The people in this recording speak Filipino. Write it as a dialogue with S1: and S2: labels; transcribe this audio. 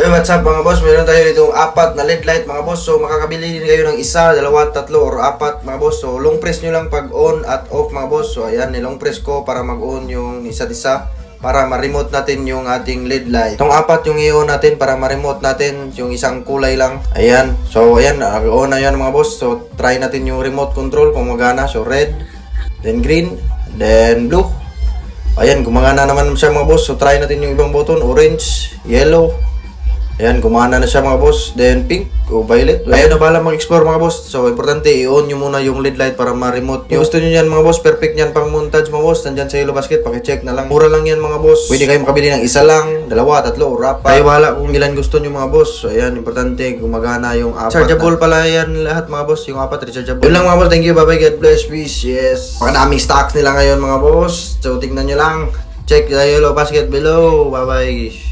S1: Hey, what's up mga boss? Meron tayo dito apat na LED light mga boss. So makakabili din kayo ng isa, dalawa, tatlo, or apat mga boss. So long press nyo lang pag on at off mga boss. So ayan, nilong press ko para mag-on yung isa't isa para ma-remote natin yung ating LED light. Itong apat yung i-on natin para ma-remote natin yung isang kulay lang. Ayan. So ayan, on na yan mga boss. So try natin yung remote control kung magana. So red, then green, then blue. Ayan, gumagana naman siya mga boss. So try natin yung ibang button, orange, yellow. Ayan, gumana na siya mga boss. Then pink o violet. Ayun na bala mag-explore mga boss. So importante i-on nyo muna yung LED light para ma-remote nyo. Gusto nyo yan mga boss, perfect yan pang montage mga boss. Nandyan sa Yellow Basket, pakicheck na lang. Mura lang yan mga boss. Pwede kayo makabili ng isa lang, dalawa, tatlo, o apat. Kayo bahala kung ilan gusto nyo mga boss. So ayan, importante gumagana yung apat. Rechargeable pala yan lahat mga boss. Yung apat rechargeable. Yun lang mga boss, thank you, bye bye, God bless, peace, yes. Pakadaming stocks nila ngayon mga boss. So tignan nyo lang. Check the Yellow Basket below. Bye bye.